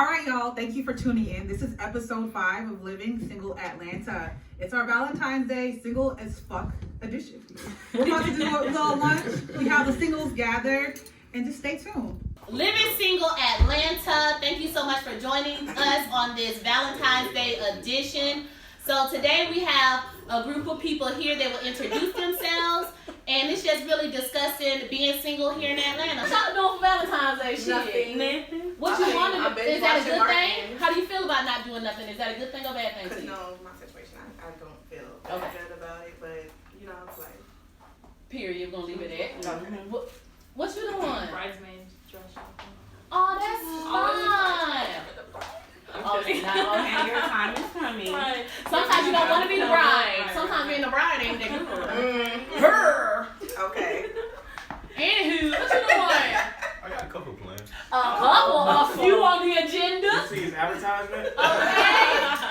All right, y'all. Thank you for tuning in. This is episode 5 of Living Single Atlanta. It's our Valentine's Day single as fuck edition. We're about to do a little lunch. We have the singles gathered, and just stay tuned. Living Single Atlanta. Thank you so much for joining us on this Valentine's Day edition. So today we have a group of people here that will introduce themselves, and it's just really discussing being single here in Atlanta. What y'all doing for Valentine's Day? Shit. Nothing. What you want to do? Is that a good thing? How do you feel about not doing nothing? Is that a good thing or bad thing to you? No, my situation, I don't feel good about it, but you know, it's like. Period. We're gonna leave it at. Mm-hmm. What you doing? Bridesmaids dress shopping. Oh, that's fun. Oh, it's not. And your time is coming. Right. Sometimes you don't want to be the bride. Sometimes being the bride ain't that good. Her. Okay. Anywho, what you doing? I got a couple plans. A few on the agenda. You see his advertisement? Okay.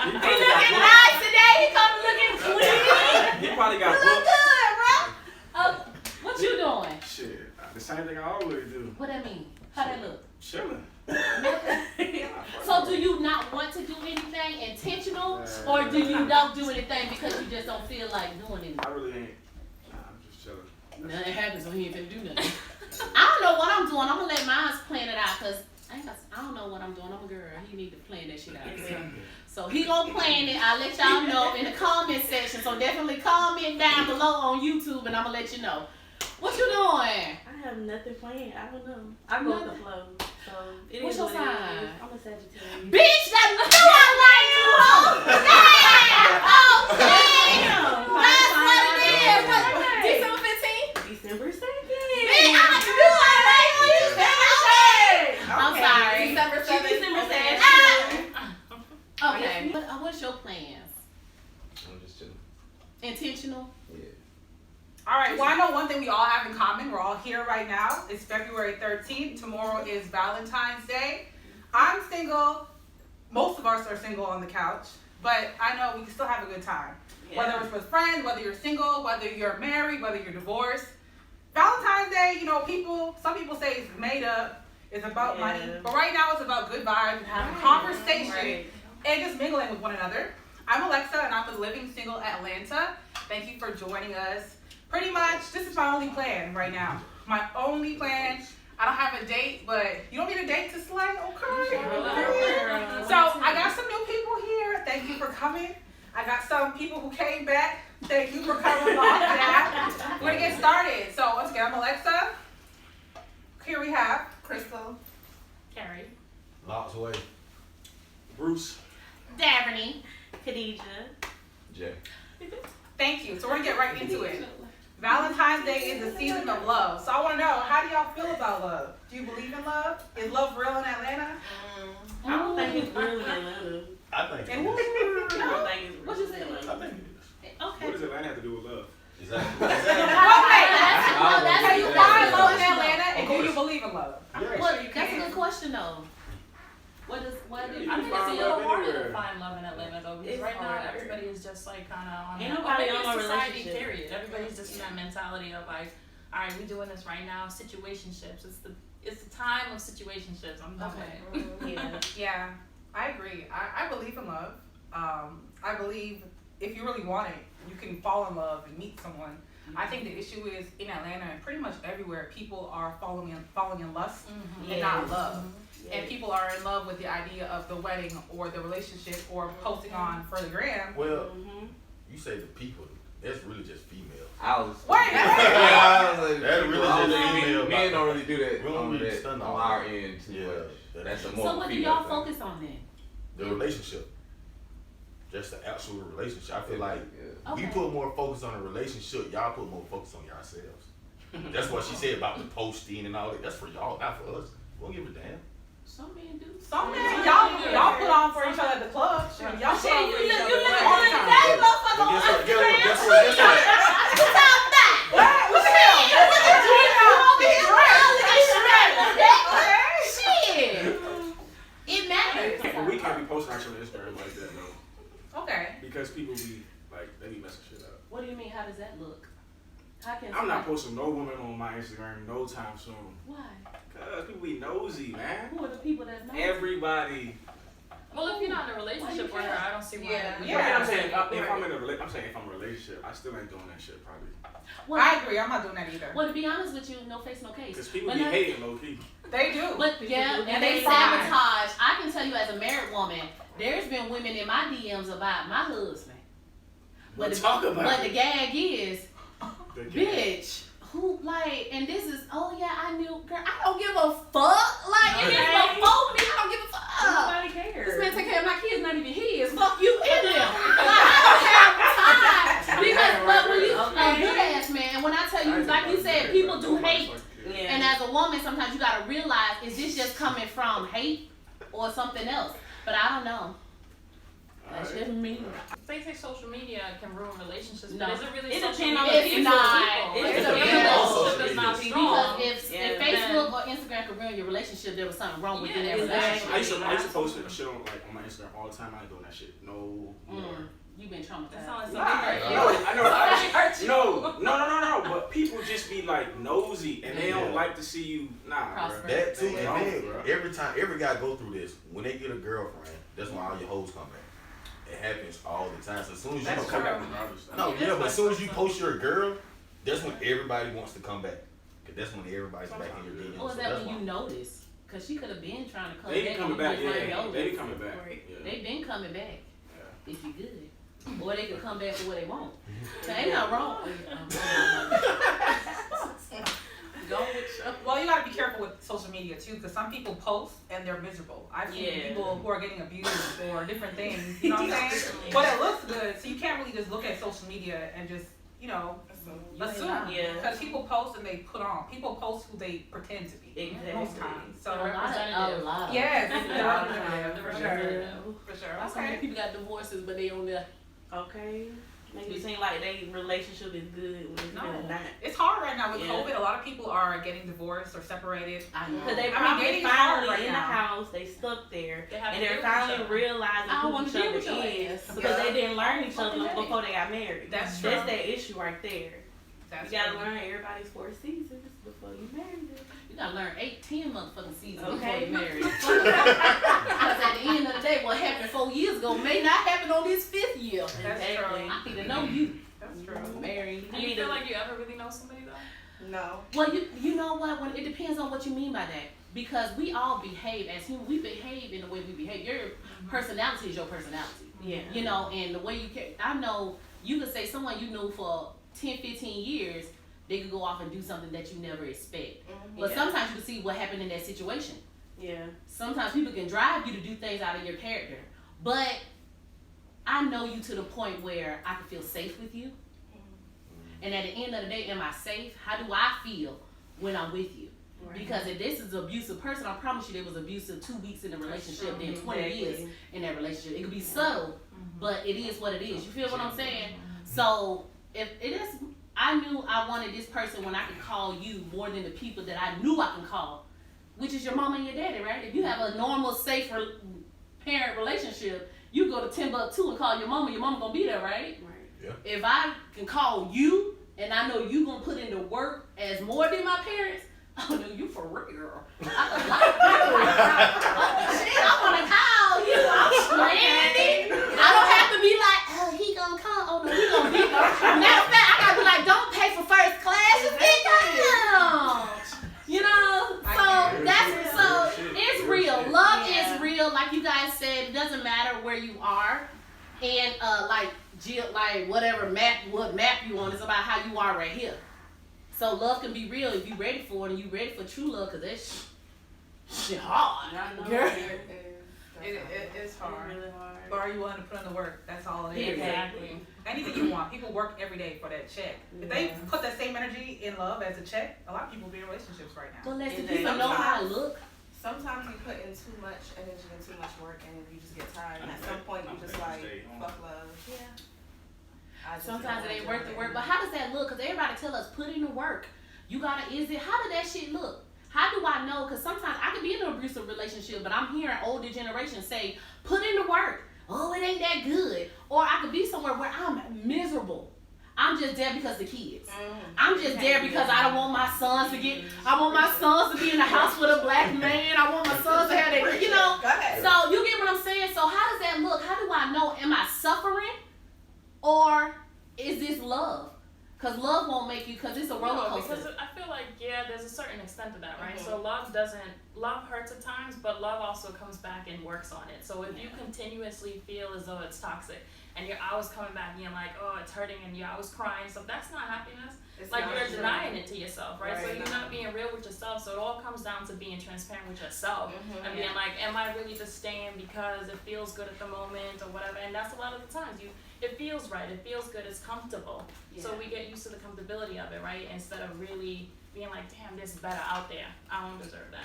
He looking nice today. He come looking clean. He probably got You look books. good, bro. What you doing? Shit, the same thing I always do. What that mean? How that look? Chilling. So do you not want to do anything intentional, or do you don't do anything because you just don't feel like doing anything? I really ain't. Nah, I'm just chilling. Nothing happens when he ain't finna do nothing. I don't know what I'm doing. I'm gonna let mine plan it out because I don't know what I'm doing. I'm a girl. He need to plan that shit out. So he gonna plan it. I'll let y'all know in the comment section. So definitely comment down below on YouTube and I'm gonna let you know. What you doing? I have nothing planned. I don't know. I go with the flow. So it What's is your what it sign? is. I'm a Sagittarius. Bitch, that knew I liked you. Oh, damn. That's what it is. What, December 15th? December 2nd. Bitch, I knew I liked you. I'm sorry. December 7th. December 7th. Okay. What's your plans? I'm just chilling. Intentional? Yeah. All right. Well, I know one thing we all have in common. We're all here right now. It's February 13th. Tomorrow is Valentine's Day. I'm single. Most of us are single on the couch, but I know we can still have a good time. Yeah. Whether it's with friends, whether you're single, whether you're married, whether you're divorced. Valentine's Day, you know, some people say it's made up. It's about money. But right now it's about good vibes and having conversation and just mingling with one another. I'm Alexa and I'm with Living Single Atlanta. Thank you for joining us. Pretty much, this is my only plan right now. My only plan. I don't have a date, but you don't need a date to slay, okay? So I got some new people here. Thank you for coming. I got some people who came back. Thank you for coming along. We're gonna get started. So once again, I'm Alexa. Here we have Crystal, Carrie. Lots away. Bruce. Daphne. Khadijah. Jay. Thank you. So we're gonna get right into it. Valentine's Day is the season of love. So I want to know, how do y'all feel about love? Do you believe in love? Is love real in Atlanta? I don't think it's real in Atlanta. I think it And is. I don't think it's real. What you say? in Atlanta. I think it is. Okay. What does Atlanta have to do with love? Okay. Exactly. That's Can you a find love in question, Atlanta, though. and do you believe in love? Well, that's a good question though. What is I think find it's a little love harder anywhere. to find love in Atlanta though, because It's right now harder. everybody is just like kind of on Ain't that. nobody maybe on it's no society, relationship. period. Everybody's just in that mentality of like, all right, we doing this right now. Situationships. It's the time of situationships. I'm done with it. Yeah. Yeah, I agree. I believe in love. I believe if you really want it, you can fall in love and meet someone. I think the issue is in Atlanta and pretty much everywhere, people are falling in lust and not love. And people are in love with the idea of the wedding or the relationship or posting on for the gram. Well, you say the people. That's really just females. I was. Wait, I was like, That really I was just like, female. men don't really do that We don't on, really that, stun on on our that. end too Yeah. much. That's a more So what do female y'all thing. focus on then? The relationship. Just the actual relationship. I feel like Okay. we put more focus on the relationship. Y'all put more focus on yourselves. That's what she said about the posting and all that. That's for y'all, not for us. We don't give a damn. Some men do. Some men, y'all put on for each other at the club. Shit, y'all put on for each other. You live all the in the time. day, motherfucker, on Guess what? Instagram. Guess what? What you talking about? What the hell? Shit. It matters. But we can't be posting our shit on Instagram like that though, Okay. because people be like they be messing shit up. What do you mean? How does that look? I'm not posting no woman on my Instagram no time soon. Why? Cause people be nosy, man. Who are the people that know? Everybody. Well, if you're not in a relationship with her, I don't see why. Yeah. I'm saying if I'm in a relationship, I still ain't doing that shit probably. Well, I agree. I'm not doing that either. Well, to be honest with you, no face, no case. Cause people be hating low key. They do. But yeah, and they sabotage. I can tell you as a married woman, there's been women in my DMs about my husband. But the gag is, bitch, who like, and this is, oh yeah, I knew, girl, I don't give a fuck. Like, if it's before me, I don't give a fuck. Nobody cares. This man take care of my kids, not even his. Fuck you in them. Like, I don't have time. Because, but when you, a good ass man, when I tell you, like you said, people do hate. Yeah. And as a woman, sometimes you gotta realize, is this just coming from hate or something else? But I don't know. That's just me. They say social media can ruin relationships, No. but is it really It social depends on media? the It's people. not. It It's depends a on real- relationship is not Because strong. Because if Facebook or Instagram could ruin your relationship, there was something wrong with Yeah, that exactly. relationship. I used to post shit on my Instagram all the time. I ain't doing that shit no more. You've been That traumatized. sounds Nah, like I know. Somebody hurt you. No. But people just be like nosy and they don't like to see you. Nah, Prosper. bro. That too, They and don't, then bro. every guy go through this. When they get a girlfriend, that's when all your hoes come back. It happens all the time. So as soon as you That's don't come come back back, regardless. but as soon as you post you're a girl, that's when everybody wants to come back. Cause that's when everybody's back in your DMs. Or is So that that's when why. you notice? Because she could have been trying to come They back. be coming and back, you just yeah. ain't They be notice. coming back. Right. Yeah. They been coming back. Yeah. If you good. Or they could come back for what they want. So ain't nothing wrong. Go with your. Well, you gotta be careful with social media too, because some people post and they're miserable. I've seen Yeah. people who are getting abused or different things. You know what I'm saying? But it looks good, so you can't really just look at social media and just, assume. Yeah. Because people post and they put on. People post who they pretend to be. Exactly. Most times. So A lot. yes, Representative. for sure. That's how many Okay. people got divorces, but they on there. Okay. Make it seem like they relationship is good when it's No. really not. It's hard right now with Yeah. COVID. A lot of people are getting divorced or separated. I know. Because they I mean, probably dating is hard finally right in the now. house, they stuck there, They have and to they're deal with each finally other. realizing I don't who wanna each deal other with your is ass. because Yeah. they didn't learn each other Fucking before they got married. That's That's true. that issue right there. That's You gotta true. learn everybody's 4 seasons before you marry them. You gotta learn 8-10 motherfucking seasons before Okay. you marry. Because at the end of the day, what happened 4 years ago may not happen on this 5th year. That's Exactly. true. I need to know you. That's true. Married. Do you feel like you ever really know somebody though? No. Well, you know what? When it depends on what you mean by that. Because we all behave as humans. We behave in the way we behave. Your personality is your personality. Yeah. You know, and the way you can. I know you could say someone you knew for 10, 15 years, they could go off and do something that you never expect. But Yeah. sometimes you can see what happened in that situation. Yeah. Sometimes people can drive you to do things out of your character. But I know you to the point where I can feel safe with you. And at the end of the day, am I safe? How do I feel when I'm with you? Right. Because if this is an abusive person, I promise you they was abusive 2 weeks in the relationship, then 20 years in that relationship. It could be subtle, but it is what it is. You feel what I'm saying? So if it is, I knew I wanted this person when I could call you more than the people that I knew I can call, which is your mama and your daddy, right? If you have a normal, safe parent relationship, you go to Timbuktu and call your mama gonna be there, right? Right. If I can call you and I know you gonna put in the work as more than my parents, oh no, you for real. Shit, I wanna call you. I'm stranded. I don't have to be like, oh, he gonna come. Oh no, he gonna be there. Matter of fact, I gotta be like, don't pay for first class. Just get down. You know, so that's so it's real. Love is real, like you guys said. It doesn't matter where you are, and like whatever map you on. It's about how you are right here. So love can be real if you ready for it and you ready for true love, cause that's shit hard. Girl. It's hard. Really hard. But are you willing to put in the work? That's all it is. Exactly. Anything you want. People work every day for that check. If they put that same energy in love as a check, a lot of people be in relationships right now. But let the Exactly. people know how to look. Sometimes you put in too much energy and too much work, and you just get tired. And at some point, you just like, fuck love. Yeah. Sometimes it ain't worth the work. But how does that look? Cause everybody tell us put in the work. You gotta. How did that shit look? How do I know? Cause sometimes I could be in an abusive relationship, but I'm hearing older generations say, put in the work. Oh, it ain't that good. Or I could be somewhere where I'm miserable. I'm just there because the kids. I'm just there because I don't want my sons to get. I want my sons to be in the house with a black man. I want my sons to have their, you know. So you get what I'm saying? So how does that look? How do I know? Am I suffering, or is this love? Because love won't make you. Because it's a roller coaster. Because I feel like there's a certain extent to that, right? So love hurts at times, but love also comes back and works on it. So if you continuously feel as though it's toxic, and you're always coming back being like, oh, it's hurting, and you're always crying, so that's not happiness. It's like you're denying it to yourself, right? So you're not being real with yourself. So it all comes down to being transparent with yourself and being like, am I really just staying because it feels good at the moment or whatever? And that's a lot of the times it feels right, it feels good, it's comfortable. So we get used to the comfortability of it, right? Instead of really being like, damn, this is better out there. I don't deserve that.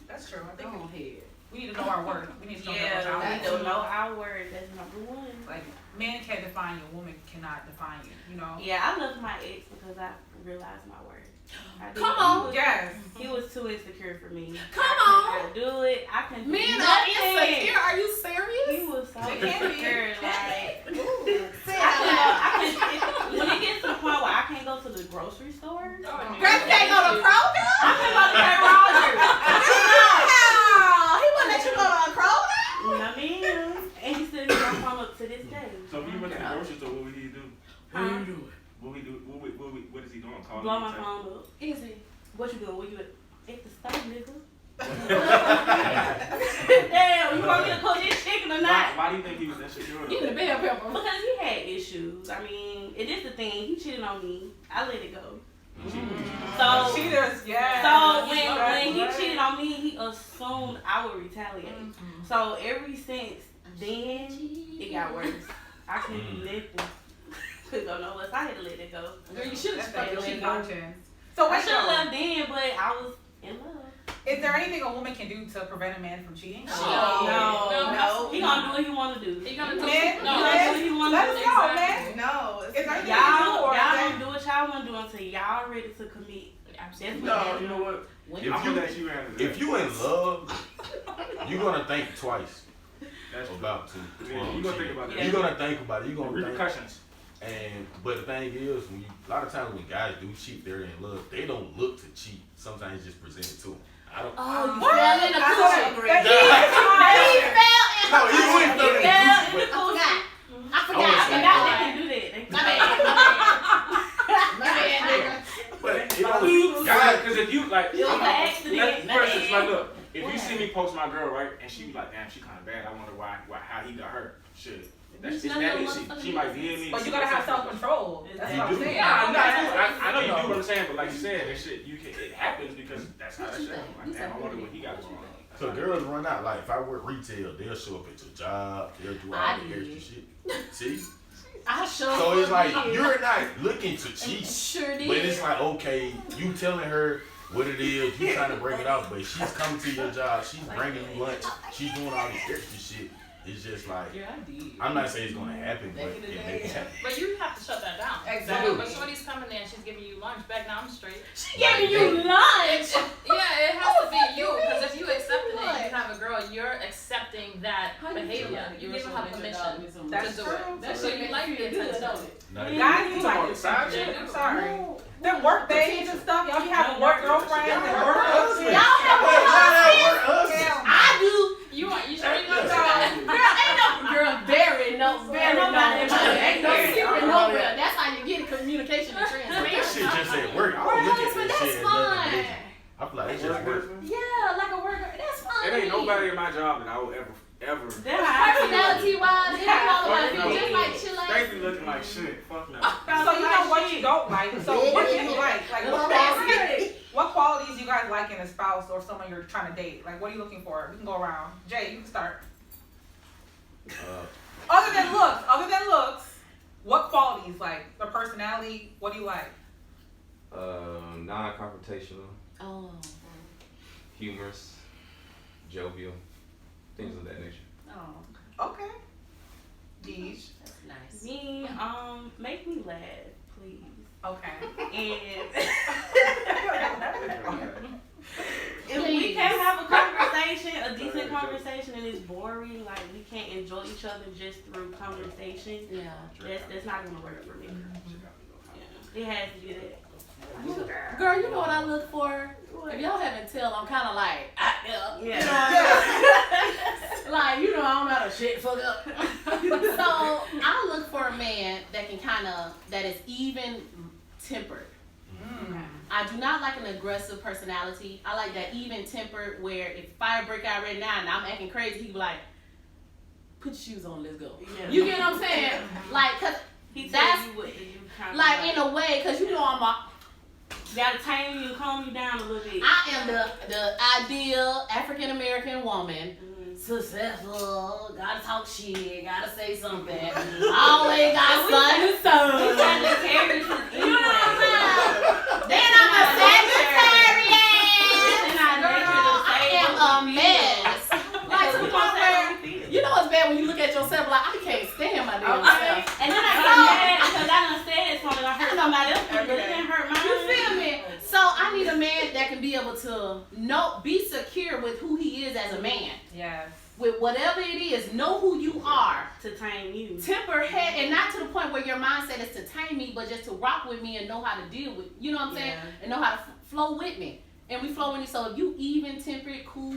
That's true. I think Go ahead. we need to know our worth. We need to know We our need worth. to know our word. That's number one. Like, men can't define you. A woman cannot define you. You know. Yeah, I love my ex because I realized my worth. Come on. Yes. He was too insecure for me. Come I couldn't do it. I couldn't do Men are nothing. insecure. Are you serious? He was so They can be. insecure. Like, Say when it gets to the point where I can't go to the grocery store, Girl, you can't go to Kroger? I can't go to St. Rogers. Wow. He wouldn't let you go to Kroger? No, ma'am. And he still got my phone up to this day. So if you went to the grocery store, what would he do? Huh? What is he doing? Call Blow you, my text? phone up. Easy. What you doing? Where you at the store, nigga? Damn, you want me to cook this chicken or not? Why do you think he was insecure? You the bell pepper. Because he had issues. I mean, it is the thing. He cheated on me. I let it go. So, cheaters, yeah. so when he cheated on me, he assumed I would retaliate. So ever since then, it got worse. I couldn't do nothing. Couldn't go nowhere. So I had to let it go. Girl, you should have That's stuck like your cheat leg out. conscience. So I wait, should have though, left then, but I was in love. is there anything a woman can do to prevent a man from cheating? No. He gonna do what he wanna do. He gonna do Men, He gonna do what he wanna let do. us know, man. No, Is there anything y'all you don't do what y'all wanna do until y'all ready to commit. Absolutely. No, you know what? I'm gonna let you answer that. If you in love, you're gonna think twice That's true. about to. Yeah, you gonna think about that. You're gonna think about it. You're gonna think. Repercussions. But the thing is, a lot of times when guys do cheat, they're in love. They don't look to cheat. Sometimes it's just presented to them. I don't. Oh, you fell in the I coochie. agree. He fell in No, the you coochie. wouldn't fell in the I coochie, but- forgot. I I forgot. They can do that. They can My do bad. that. My bad, nigga. But it don't. Guys, because if you like, It was an accident. for instance, like look, if you see me post my girl, right, and she be like, damn, she kind of bad. I wonder how he got hurt. Shit. That's Bitch, it's none that of easy. them She might DM me. But you gotta have self-control. That's You what I'm do. saying. Yeah, I know you do what I'm saying, but like you said, that shit, it happens because that's how that shit happens. Like, damn, I wonder what he got going on. So girls run out. Like if I work retail, they'll show up at your job. They'll do all I the did. extra shit. See? I sure So it's like did. you're not looking to cheat, Sure did. but it's like okay, you telling her what it is, you trying to break it off, but she's coming to your job, she's bringing you lunch, she's doing all this extra shit. It's just like Yeah, I did. I'm not saying it's gonna happen, but Back in the it day. may happen. But you have to shut that down. Exactly. But Shorty's coming there and she's giving you lunch. Back now I'm straight. She gave you lunch. Yeah, it has to be you. Because if you accepting it, What? you have a girl, you're accepting that behavior. You give her permission That's to do true. it. That So shit you like the attention. Not Guys do You talking like about this the side shit. chick? I'm sorry. No. Them work days and stuff. Y'all be having work girlfriends and work husbands. Y'all have Hey, a shout out husband? work husband. I do. You sure you No. want to Girl, ain't no girl, very no. Ain't no Hey, secret I'm nowhere. not- That's how you get communication and That shit transparency. just at work. I Work don't look at husband, that that's shit as fine. nothing business. I feel like it's just work. Yeah, like a worker. That's fine. It ain't nobody in my job that I will ever. That's how I feel. Personality wise, it's all about Fuck no. just like chill out. They be looking like shit. Fuck no. So you know what you don't like. So what do you like? Like what qualities you guys like in a spouse or someone you're trying to date? Like what are you looking for? We can go around. Jay, you can start. Other than looks, what qualities like their personality? What do you like? Non-confrontational, Oh. humorous, jovial, things of that nature. Oh. Okay. Deej. That's nice. Me, make me laugh, please. Okay. And if we can't have a conversation, a decent conversation, and it's boring, like we can't enjoy each other just through conversation, Yeah. that's not gonna work for me. It has to be that. Girl, you know what I look for? If y'all haven't tell, I'm kind of like, Yeah. you know, like, you know, I don't know how to shit fuck up. So I look for a man that can that is even tempered. I do not like an aggressive personality. I like that even tempered where if fire break out right now and I'm acting crazy, he be like, put your shoes on, let's go. Yeah. You get what I'm saying? Like, cause that's you what you like in a way, cause you know gotta tame you and calm you down a little bit. I am the ideal African American woman. Successful, gotta talk shit, gotta say something. Always got something to say. You know what I'm saying? Then I'm a Sagittarius. Girl, I am a mess. Like to the point where, you know it's bad when you look at yourself like, I can't stand my damn self. And then I get mad because I done said something I hurt somebody else, but it didn't hurt mine. You feel me? So I need a man that can be able to be secure with who he is as a man. Yes. With whatever it is, know who you are. To tame you. Temper head, and not to the point where your mindset is to tame me, but just to rock with me and know how to deal with, you know what I'm saying? And know how to flow with me. And we flow with you. So if you even tempered, cool,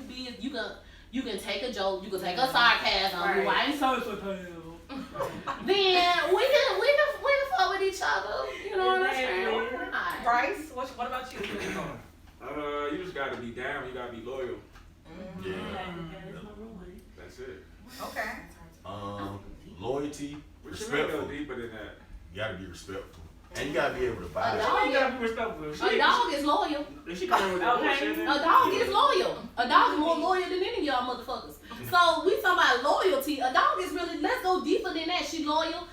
you can take a joke, you can take a sarcasm. Right. I ain't so then we can fuck with each other. You know what I'm saying? Bryce, what about you? You just gotta be down. You gotta be loyal. Yeah. That's it. Okay. Loyalty, What you mean go respectful. deeper than that? You gotta be respectful. And you gotta be able to A vibe. dog, You gotta be respectful. a dog is loyal. If she coming with that bullshit, A dog is loyal. A dog is more loyal than any of y'all motherfuckers. So we talking about loyalty. A dog is really, let's go deeper than that. She loyal.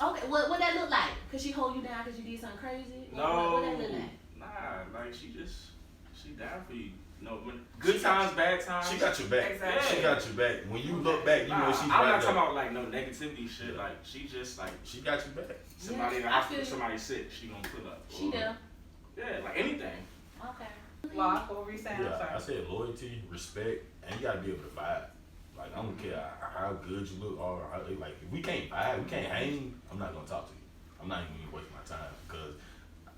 Okay, what that look like? Cause she hold you down cause you did something crazy? No. What that look like? Nah, like she down for you. No, good times, bad times. She got your back. Exactly. She got your back. When you look back, you know she's I'm right not there. talking about like no negativity shit. Like she just like She got your back. somebody in the I hospital, feel you. somebody sick, she gonna pull up. She there. Yeah, like anything. Okay. Locke, what were you saying? I'm Yeah, I sorry. said loyalty, respect, and you gotta be able to vibe. Like I don't care how good you look or how, like if we can't vibe, we can't hang. I'm not gonna talk to you. I'm not even gonna waste my time because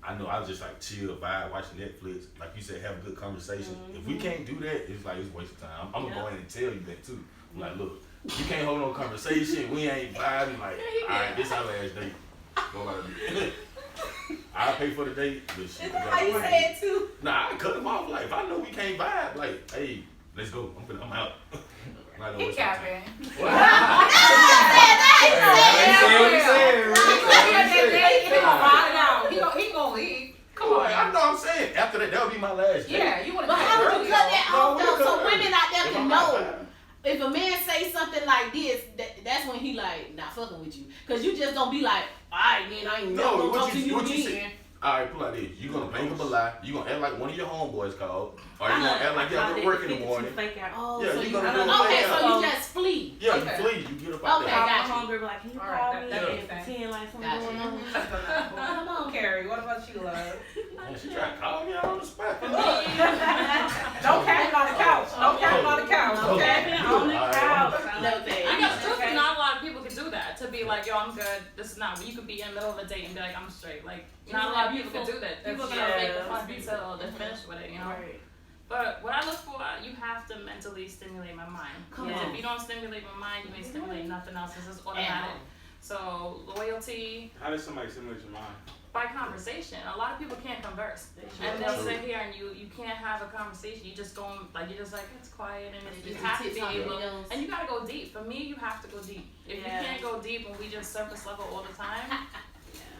I know I just like chill, vibe, watch Netflix. Like you said, have a good conversation. If we can't do that, it's like it's a waste of time. I'm gonna go in and tell you that too. I'm like, look, you can't hold no conversation. We ain't vibing. Like, all right, this our last date. Go about it. I'll pay for the date. But shit, Is that how you say it too? Nah, I cut him off. Like, if I know we can't vibe, like, hey, let's go. I'm out. I'm not gonna He waste my time. capping. He gonna leave. Come on. I know what I'm saying. After that, that'll be my last date. Yeah, you wanna But how would you cut that off No, though? So we women out there If can I'm not know. vibing. If a man say something like this, that's when he like not fucking with you. Cause you just don't be like, alright man, I ain't never No, gonna talk what to you you say? again. Alright, pull out this. You gonna make up a lie. You gonna act like one of your homeboys called. Or you gonna act like you have to work in the morning. Oh, Yeah, so you you gonna do it okay, fake so out. you just flee. Yeah, Okay. you flee. You get up out Okay, there. got you. Hunger, like, can you All call right, me that and makes sense. pretend like something Gotcha. going on? Come on. Carrie, what about you, love? Man, she tried to call me out on the spot. Don't cap him on the couch. Don't cap him on the couch, okay? On the couch. I guess truth is not a lot of people could do that. To be like, yo, I'm good. This is not. You could be in the middle of a date and be like, I'm straight. Like, not a lot of people could do that. People are gonna Yeah, make the that's fun until they're finished with it, you know. Right. But what I look for, you have to mentally stimulate my mind. Come Because on. if you don't stimulate my mind, you ain't stimulate nothing else. It's just automatic. So loyalty How does somebody simulate your mind? by conversation. A lot of people can't converse, and they'll sit here and you can't have a conversation. You just go like you're just like it's quiet, and you have to be able. And you gotta go deep. For me, you have to go deep. If you can't go deep and we just surface level all the time,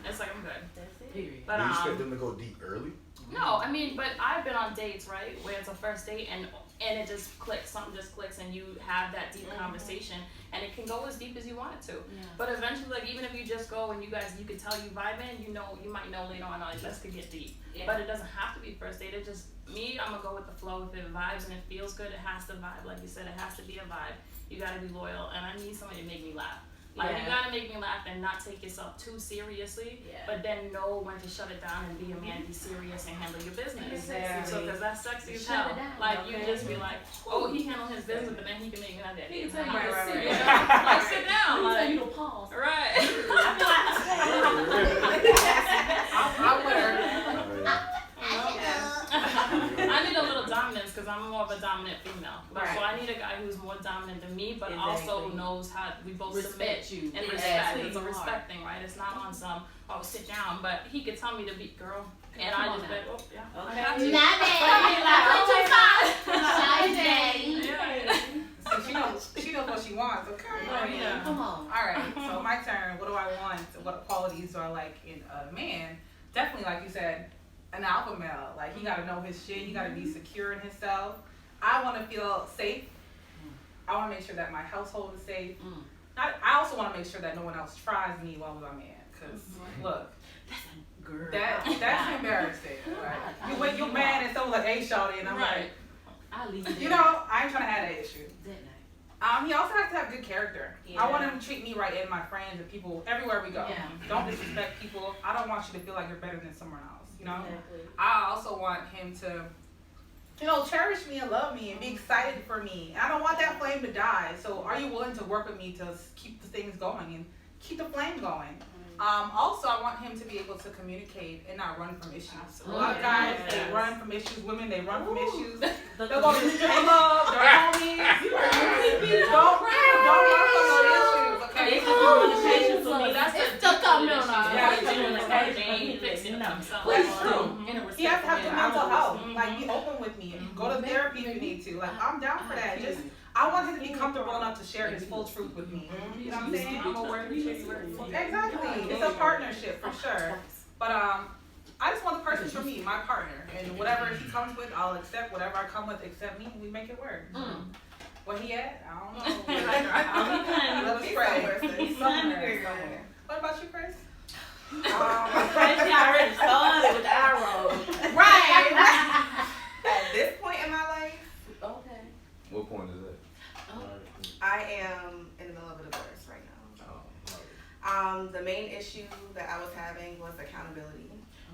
it's like I'm good. That's it. Period. But Do you expect them to go deep early? no, I mean, but I've been on dates, right, where it's a first date and it just clicks, something just clicks, and you have that deep conversation, and it can go as deep as you want it to. But eventually, like even if you just go and you could tell you vibing, you might know later on, like this could get deep. But it doesn't have to be first date. It just me, I'm gonna go with the flow. If it vibes and it feels good, it has to vibe. Like you said, it has to be a vibe. You gotta be loyal, and I need somebody to make me laugh. Like you gotta make me laugh and not take yourself too seriously, but then know when to shut it down and be a man, be serious and handle your business. Exactly. So because that's sexy as Shut hell. it down, Like okay. you just be like, oh, he handled his business, but then he can make me laugh. He can tell you Like, to sit you know? down. Like sit down. Let me tell Like, you to pause. right. I both knows how, we both respect submit you and as respect. who It's a you are. respect thing, right? It's not on some, oh, sit down, but he could tell me to be girl, and Come I on just now. be like, oh, yeah, Okay. I got you. Not bad. Shy daddy. Yeah. So she knows what she wants. Okay. Oh, yeah. Come on. All right. So my turn. What do I want? What qualities do I like in a man? Definitely, like you said, an alpha male. Like he got to know his shit. He got to be secure in himself. I want to feel safe. I want to make sure that my household is safe. I also want to make sure that no one else tries me while I'm in. Cause look, Girl. that's embarrassing. Right? You with your man and someone like, hey, shawty, and I'm Right. I leave it. like, you know, I ain't trying to have that issue. That night. He also has to have good character. Yeah. I want him to treat me right and my friends and people everywhere we go. Yeah. Don't disrespect people. I don't want you to feel like you're better than someone else. You know. Exactly. I also want him to, cherish me and love me and be excited for me. And I don't want that flame to die. So, are you willing to work with me to keep the things going and keep the flame going? Also, I want him to be able to commucute and not run from issues. A lot of guys, they run from issues. Women, they run from issues. They'll go to the strip club, their homies. Don't run from those issues, okay? It's the communication for me. That's It's the stuck up deeper no, issue. no. Yeah, He's it's doing the true. right thing, he fixing it himself. That's true. In a He has to have good respectful mental manner. health. Like, be open with me. Go to therapy if you need to. Like, I'm down for that. Just, I want him to be comfortable enough to share his full truth with me. You know what I'm saying? I'm a word for you. Exactly. It's a partnership for sure. But I just want the person for me, my partner, and whatever he comes with, I'll accept. Whatever I come with, accept me, and we make it work. Where he at? I don't know. Let me pray. He's Somewhere. What about you, Chris? She already started with the eye roll. Right. At this point in my life, Okay. What point is that? I am in the middle of a divorce right now. The main issue that I was having was accountability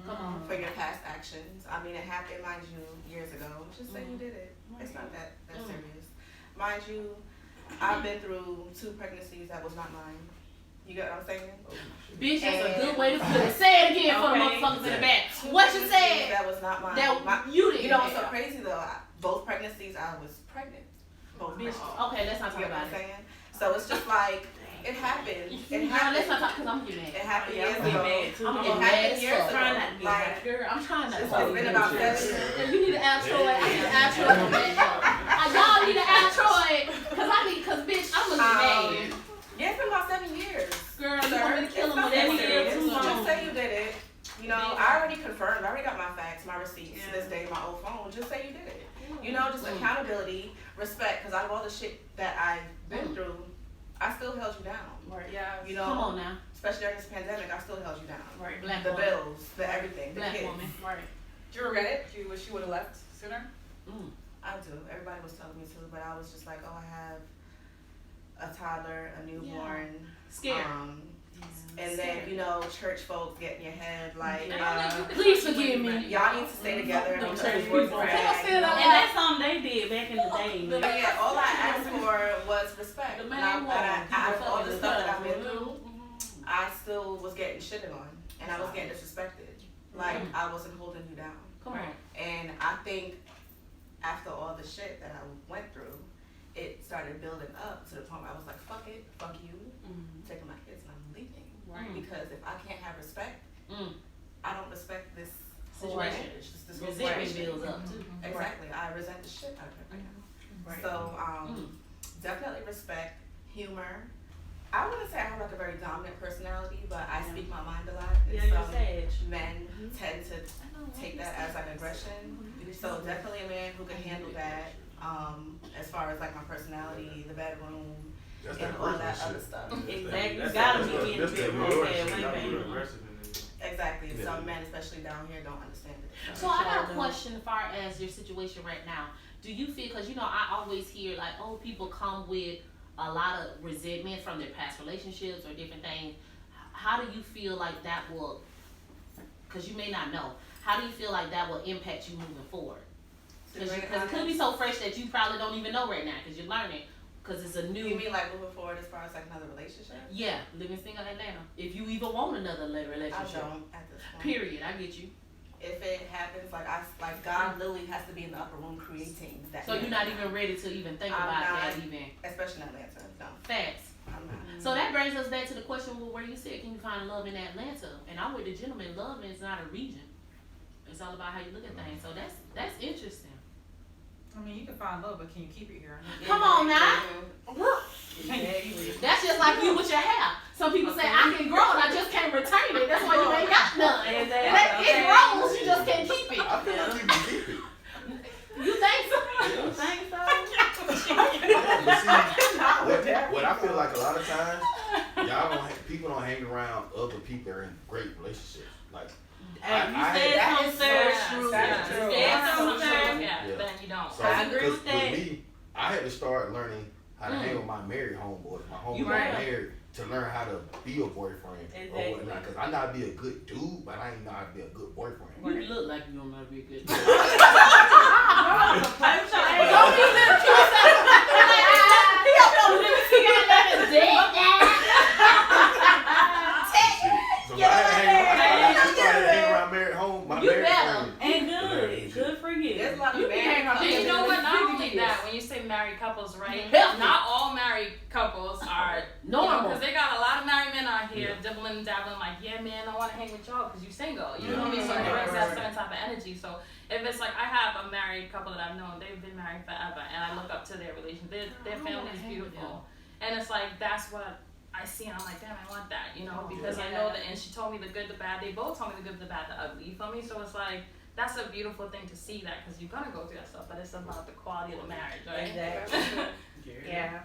Come on. for your past actions. I mean, it happened, mind you, years ago. Just say you did it. It's not that serious. Mind you, I've been through 2 pregnancies that was not mine. You get what I'm saying? Bitch, that's a good way to put it. Say it again for the motherfuckers in the back. What you said? That was not mine. That you didn't. You know what's so crazy though? Both pregnancies, I was pregnant. Both Bitch. pregnant. Okay, let's not talk You get what about I'm it. saying? So it's just like, it happened. It No, let's happened. not talk because I'm getting It mad. happened Yeah, years I'm getting ago. mad too. I'm It getting mad happened as years fuck. ago. Trying not to get Like, Girl, I'm trying to. it's been about 7 years. You need an Altroid. I need an Altroid for that. Y'all need an Altroid. Cause bitch, I'm gonna get mad. Yeah, it's been about 7 years. Girl, you Sir, want me to kill it's him not with that that serious. too long. Just say you did it. You know, I already confirmed. I already got my facts, my receipts to this day, my old phone. Just say you did it. You know, just accountability, respect. Because out of all the shit that I've been through, I still held you down. Right. Yeah. You know, Come on now. especially during this pandemic, I still held you down. Right. Black The woman. bills, the everything, the Black kids. woman. Right. Do you regret it? Do you wish you would have left sooner? I do. Everybody was telling me to, but I was just like, oh, I have a toddler, a newborn. Scared. And then, you know, church folks get in your head like, Please forgive me. y'all need to stay together No, because church we're people. friends. Can I say that? And that's something they did back in the day. But yeah, all I asked for was respect. The And main out of all the woman. stuff that I've been through, I still was getting shitted on. And I was getting disrespected. Like, I wasn't holding you down. Come on. And I think after all the shit that I went through, it started building up to the point where I was like, fuck it, fuck you, I'm taking my kids and I'm leaving. Right. Because if I can't have respect, I don't respect this Situation. marriage, this whole Resentment situation. builds up too. Exactly. I resent the shit out of it right now. Right. So, definitely respect, humor. I wouldn't say I have like a very dominant personality, but I speak my mind a lot. And Yeah, you're some sage. men tend to take that as like aggression. So definitely a man who can handle that. As far as like my personality, the bedroom, That's and that all that Christian other shit. stuff. Exactly. You That's gotta that- be in the that's that bedroom. Lord Yeah, shit. wait, Gotta be wait. aggressive in it. Exactly. Yeah. Some men, especially down here, don't understand it. So I got a question as far as your situation right now. Do you feel, because you know I always hear like, oh, people come with a lot of resentment from their past relationships or different things. How do you feel like that will, because you may not know, how do you feel like that will impact you moving forward? Because it could be so fresh that you probably don't even know right now because you're learning, because it's a new. You mean like moving forward as far as like another relationship? Yeah, living single in Atlanta. If you even want another I relationship. don't at this point. Period. I get you. if it happens, like God literally has to be in the upper room creating that. So you're not even ready to even think about that even. Especially in Atlanta, no. Facts. I'm not. So that brings us back to the question where you said, can you find love in Atlanta? And I'm with the gentleman, love is not a region. It's all about how you look at things. So that's interesting. I mean, you can find love, but can you keep it here? Come on now. Exactly. That's just like you with your hair. Some people say, I can grow it, I just can't retain it. That's why you ain't got none. It grows, you just can't keep it. I feel like you can keep it. You think so? You think so? What I feel like a lot of times, people don't hang around other people that are in great relationships. Like, Hey, you said something true. That's true. Yeah, then you don't. So, I agree with that. With me, I had to start learning how to hang with my married homeboys, my homeboys married, to learn how to be a boyfriend or whatnot. Because I know how to be a good dude, but I ain't know how to be a good boyfriend. You look like you don't know how to be a good dude. Don't be little kids. He up on the he got that dead. So I started hanging around married home, my married friends. And good for you. There's a lot of married And couples. you know what? Not only that, when you say married couples, right? Healthy. Not all married couples are Normal. because they got a lot of married men out here dibbling and dabbling, like, yeah, man, I want to hang with y'all because you single. You know what I mean? So it brings that certain type of energy. So if it's like I have a married couple that I've known, they've been married forever, and I look up to their relationship. Their family is beautiful, and it's like that's what I see, and I'm like, damn, I want that, you know, because I know that. And she told me the good, the bad. They both told me the good, the bad, the ugly. You feel me? So it's like. That's a beautiful thing to see that because you're gonna go through that stuff, but it's about the quality of the marriage, right? Exactly. Yeah.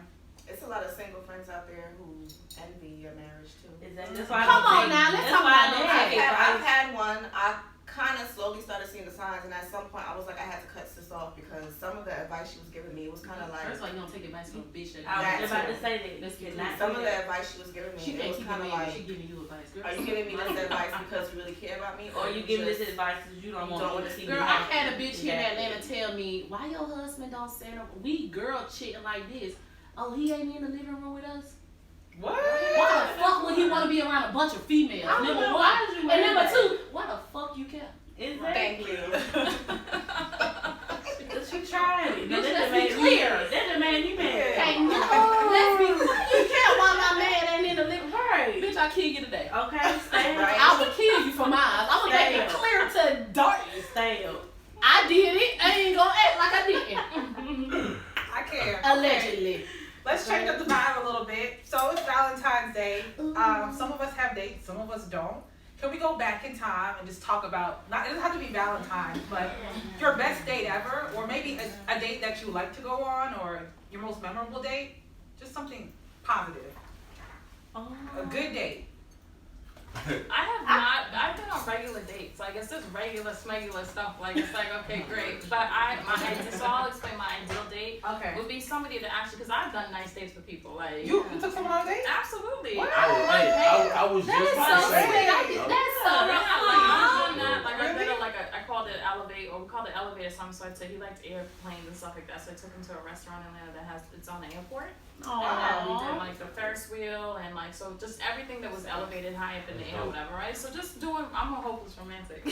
It's a lot of single friends out there who envy your marriage too. That's Come on now, let's talk about that. I've had one. I kind of slowly started seeing the signs, and at some point I was like, I had to cut this off because some of the advice she was giving me was kind of like. First of all, you don't take advice from a bitch. I was about to say that. Some of the advice she was giving me, She it was can't keep kind of it like. She giving you advice, girl. Are you giving me this advice because you really care about me, Or you giving this advice because you don't want to see me Girl, I happy? had a bitch here in Atlanta tell me, why your husband don't stand up? We girl chitting like this. Oh, he ain't in the living room with us? What? Why the fuck would he want to be around a bunch of females? I don't Number know. one. Why did you And wear number that? two, why the fuck you care? Exactly. Thank you. She tried it. Bitch, That let's made be me clear. mad. That the man you mad. Hey, no. Let's be clear. You care why my man ain't in the living room. Right. Bitch, I'll kill you today. Okay, stay Right. I will kill you for mine. I'm gonna make it Damn. clear to dark. Stay up. I did it. I ain't gonna act like I didn't. I care. Allegedly. Let's change up the vibe a little bit. So it's Valentine's Day. Some of us have dates, some of us don't. Can we go back in time and just talk about, it doesn't have to be Valentine's, but your best date ever, or maybe a date that you like to go on, or your most memorable date? Just something positive. A good date. I've been on regular dates. Like, it's just regular, smegular stuff. Like, it's like, okay, great. But so I'll explain my ideal date. Okay. Would be somebody that actually, because I've done nice dates with people. Like, You took someone on a date? absolutely. What? I was just about to say. That's so I've done that. Like, I Really? did I called it elevate, or we called it elevator something. So I said he liked airplanes and stuff like that. So I took him to a restaurant in Atlanta that has its own airport. And we did like the Ferris wheel and like so just everything that was elevated high up in the air, whatever, right? So just I'm a hopeless romantic.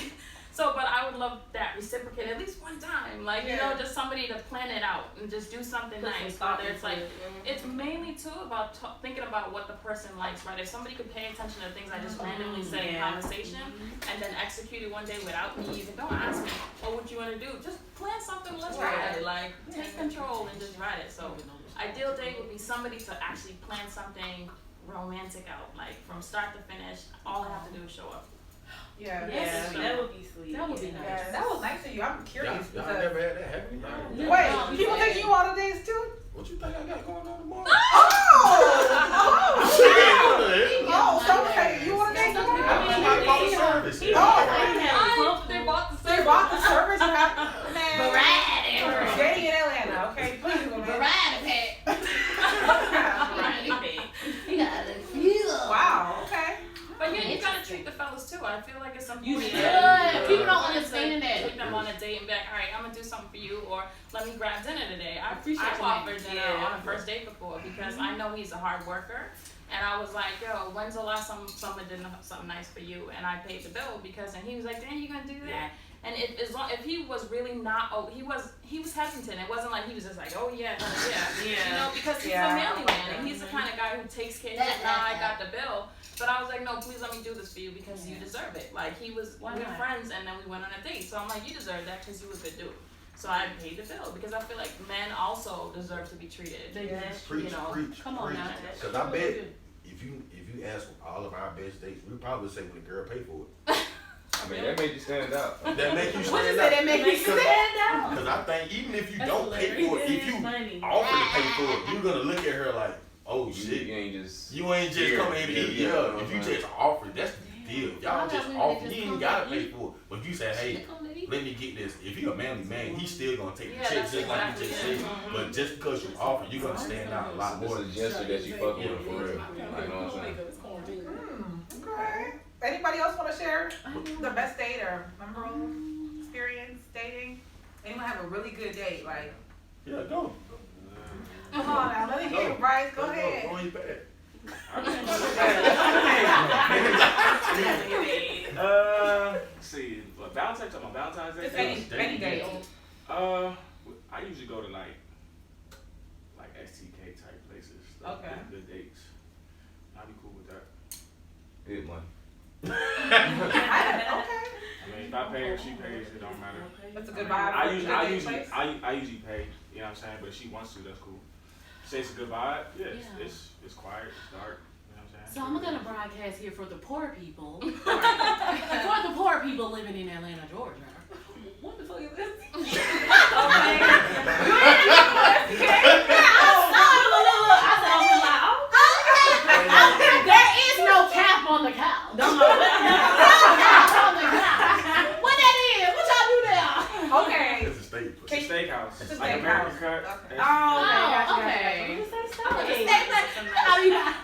So, but I would love that reciprocate at least one time, like you know, just somebody to plan it out and just do something nice. Whether it's like, it's mainly too about thinking about what the person likes, right? If somebody could pay attention to things I just randomly say in conversation, and then execute it one day without me even don't ask me, oh, what you want to do? Just plan something. Let's ride it. Like take control and just ride it. So, ideal date would be somebody to actually plan something romantic out, like from start to finish. All I have to do is show up. Yeah. Yeah, that would be sweet. That would be nice. Yeah, that was nice of you. I'm curious. Y'all because- never had that happen? Wait, people take you on the dates too? What you think I got going on tomorrow? Oh, so okay, you want to date tomorrow? I bought the service. They bought the They bought the service. You have, man. Variety. Dating in Atlanta, okay? Please go, man. Variety pack. He got a feel. Wow, okay. But yeah, you gotta treat the fellas too. I feel like it's something You should. People don't understand that. Take them on a date and be like, all right, I'm gonna do something for you, or let me me grab dinner today. I appreciate I've you, offered dinner Yeah. on a first date before because I know he's a hard worker. And I was like, yo, when's the last time someone did something nice for you? And I paid the bill and he was like, damn, you gonna do that? And if he was really not, he was hesitant. It wasn't like he was just like, oh yeah, you know, because he's a manly man and he's the kind of guy who takes care of it. Nah, I got the bill. But I was like, no, please let me do this for you because you deserve it. Like we were friends and then we went on a date. So I'm like, you deserve that because you were a good dude. So I paid the bill because I feel like men also deserve to be treated. Preach, you know, preach, come on now. Because I bet if you ask all of our best dates, we probably say when the girl pay for it. I mean, that made you stand out. That make you What you stand say out. that make you stand out? Because I think even if you That's don't pay for it, if you funny. offer to pay for it, you're gonna look at her like, oh shit. You ain't just. You ain't just coming here to eat. Yeah. If you just offer, that's the deal. Y'all just offer. You ain't gotta pay for it. But if you say, hey, let me get this. If you're a manly man, he's still gonna take the check just like you just said. But just because you offer, you're gonna stand out a lot more. It's a gesture that you fuck with for real. Like, you know what I'm saying? Okay. Anybody else want to share their best date or memorable experience dating? Anyone have a really good date? Like, Yeah, go. come on now, let me hear it, Bryce. Go ahead. Go ain't bad. Let's see. Valentine's Day. Just any date. I usually go to like STK type places. Okay. Good dates. I'd be cool with that. Good money. Okay. I mean, if I pay or she pays, it don't matter. That's a good vibe. I for a usually, good I date usually, place. I usually pay. You know what I'm saying? But if she wants to, that's cool. Say it's a good vibe. Yeah, Yeah. it's quiet. It's dark. You know what I'm So saying? I'm gonna broadcast here for the poor people. For the poor people living in Atlanta, Georgia. What the fuck is this? There is no cap on the cow. Don't know what. Cap on the cow. What that is? What y'all do there? Okay. It's a steak. It's a steakhouse. It's a like American steakhouse. cut. Okay. Oh, okay.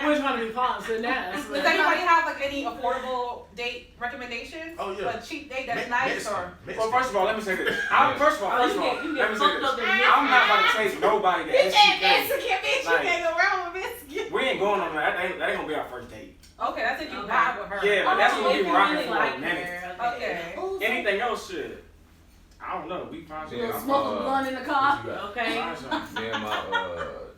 We're trying to be positive now. Does anybody have like any affordable date recommendations? Oh, yeah. A cheap date that's nice or? Well, first of all, let me say this. First of all, let me say this. I'm I'm not about to chase nobody that STK. Like, go around with biscuit. we ain't going on that. That ain't gonna be our first date. Okay, that's if you vibe with her. Yeah, but that's what we been rocking for like a minute. Okay. Anything else, shit. I don't know. We find Yeah. something. Smoke a blunt in the car. What you got? Okay. Find something. Me and my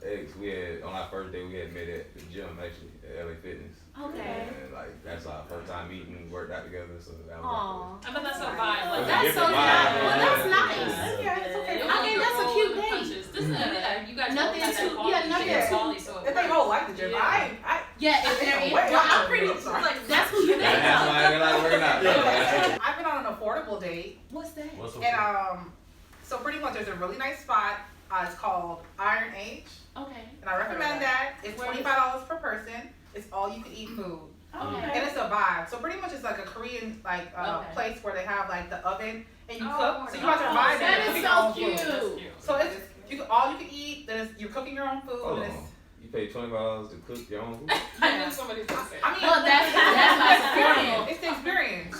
ex, we had on our first day we had met at the gym actually at LA Fitness. Okay. And like that's our first time meeting, we worked out together, so that was Aw. I bet that's a vibe. Like, That's so different nice. vibe. Well, that's Yeah. nice. Yeah, it's okay. I mean, that's a cute date. Punches. This is you guys Nothing both have too- that quality. yeah, nothing Shit, too- quality, so it If they works. both like the gym, Yeah. Yeah, if they're in, well, I'm pretty like that's who you That's date. why they're like working out. I've been on an affordable date, What's that? What's up? and so pretty much there's a really nice spot. It's called Iron Age, Okay. and I recommend that. It's $25 per person. It's all you can eat food, and Okay. it's a vibe. So pretty much it's like a Korean Okay. place where they have like the oven and you Oh, cook. So you guys are Oh, vibing. that and is cooking so your own cute. food. That's cute. So it's all you can eat. Then you're cooking your own food. Hold and it's, on. You pay $25 to cook your own food? I knew somebody was gonna say. I mean, Well, that's it's the experience. affordable. It's the experience.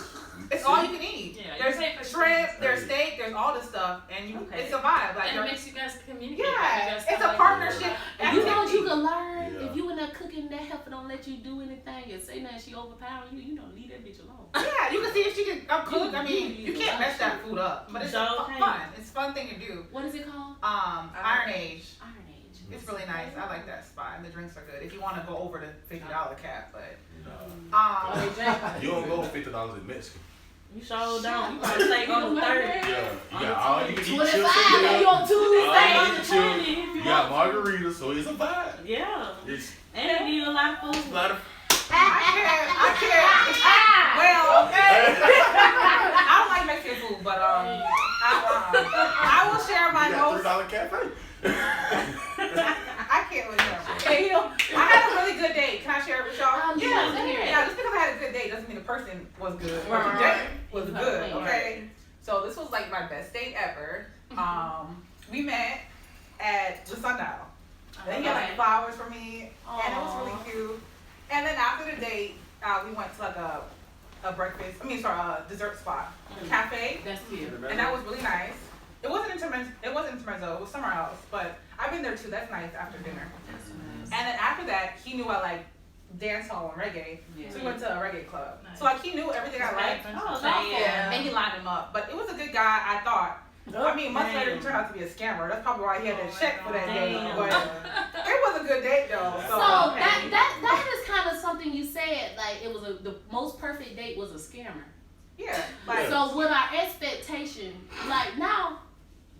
It's all you can eat. Yeah, you There's pay for shrimp, shrimp. there's steak, there's all this stuff, and you Okay. it's a vibe. Like And it you're, makes you guys communicate. You yeah, guys it's kinda a like- partnership. And you know what you activity. can learn? Yeah. If you in there cooking, that heifer don't let you do anything and say nothing, she overpowering you, you know, leave that bitch alone. Yeah, you can see if she can cook. I mean, You you can't mess that food up, but it's So fun. It's a fun thing to do. What is it called? Iron Age. Iron Age. It's really nice. I like that spot, and the drinks are good. If you want to go over the $50 cap, but No. You don't go $50 in Mexican. You sure don't. You probably take on the 30. Yeah. You got all you can eat chips 25, in you there. on Tuesday. All on you the can 20 chips. if you You got want margaritas, so it's a vibe. Yeah. It's And they give you a lot of a food. lot of. I can't. Well, okay. I don't like Mexican food, but I will share my You got most. $3 cafe. I can't with him. I had a really good date. Can I share it with y'all? Yeah, just because I had a good date doesn't mean the person was good. Or the date was good, okay? So this was like my best date ever. We met at the Sundial. They had like flowers for me, and it was really cute. And then after the date, we went to like a breakfast, a dessert spot, a cafe, That's cute. and that was really nice. It wasn't intermezzo. It was somewhere else. But I've been there too. That's nice after dinner. And then after that, he knew I like dance hall and reggae. Yeah. So we went to a reggae club. Nice. So like he knew everything I liked. Oh, Yeah. And he lined him up. But it was a good guy, I thought. I mean, months later, he turned out to be a scammer. That's probably why he had that check for that day. Damn. But it was a good date, though. So that is kind of something you said. Like it was the most perfect date was a scammer. Yeah. Like, So with our expectation, like now,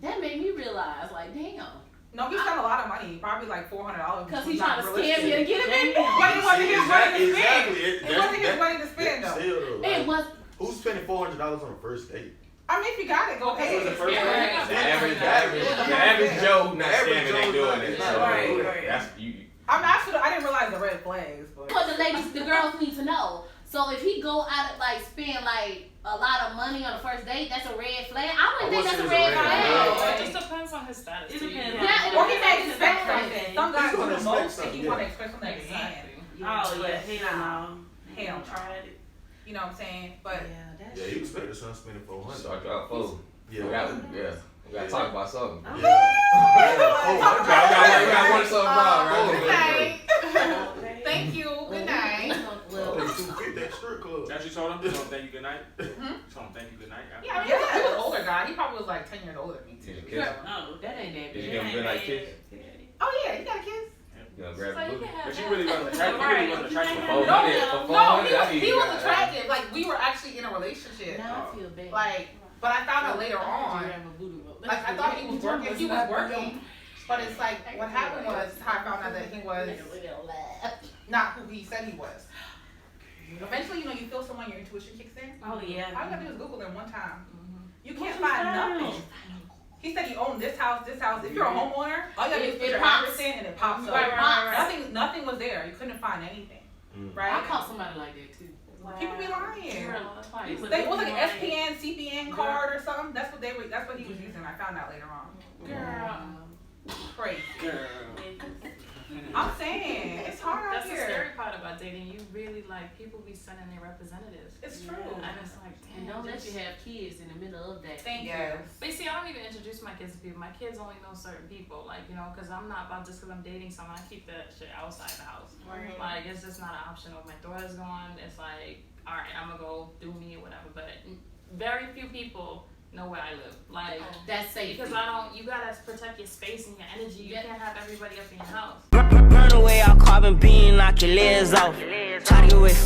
that made me realize, like, damn, no, he spent a lot of money. Probably like $400. because he's trying to scam you to get him in. But it wasn't his money to spend. Exactly. It wasn't his money to spend, though. Still, though, It like, was. who's spending $400 on a first date? I mean, if you got it, go That was the ahead. first Yeah. one. The average Joe who not Average scamming Joe ain't doing not- it. not So right, right. that's you. I didn't realize the red flags, but. What the girls need to know. So if he go out and like spend like a lot of money on the first date, that's a red flag. I wouldn't think that's a red flag. It just depends on his status. It too. depends. Yeah, Or he may expect something. Some guys He's want gonna the most, expect and he something, want to yeah. expect something at the end. Oh yeah, hell no. Hell no. Tried it. You know what I'm saying? But Yeah, he expected son spending $400. So I dropped 4. Yeah. We gotta talk about something. Yeah. We got one something wrong, good right? night. Thank you. Good night. Oh, it's 250 that strip club. That's what you told him? You told him thank you, good night? Hmm? You told him thank you, good night? Yeah, I mean, he was an older guy. He probably was like 10 years older than me Did you too. kiss him? Oh, that ain't that Did you bad. give him a good night kiss? Oh yeah, he got a kiss. You gonna grab So the you booty? can have But you that. really wasn't attracted. You really wasn't attracted to Oh, him. No, yeah, for no, $400, that'd be he was good. attractive. Like we were actually in a relationship. Now I feel bad. Like, but I found out later on. Like I thought he was working. He was working. But it's like what happened was I found out that he was not who he said he was. Eventually, you know, you feel someone, your intuition kicks in. Oh yeah. All you gotta do is Google him one time. You What can't you find found? nothing. He said he owned this house, this house. If you're a homeowner, all you gotta do is put It your pops. address in and it pops up. Right. Nothing was there. You couldn't find anything. Mm. Right? I caught somebody like that too. People be lying. Twice. They was like an SPN, CPN card or something. That's what he was using. I found out later on. Girl. Crazy. Girl. I'm saying it's hard out That's the here. scary part about dating. You really like people be sending their representatives. It's true. And it's like, And damn, don't let just- you have kids in the middle of that. Thank Yes. But you see, I don't even introduce my kids to people. My kids only know certain people, like, you know, because I'm not about just because I'm dating someone, I keep that shit outside the house. Right. Like, it's just not an option. If my daughter's gone, it's like, all right, I'm gonna go do me or whatever. But very few people know where I live. Like, That's safe. because I don't, you gotta protect your space and your energy. You can't have everybody up in your house. Burn away all carbon beam, knock your legs off. Try to get away from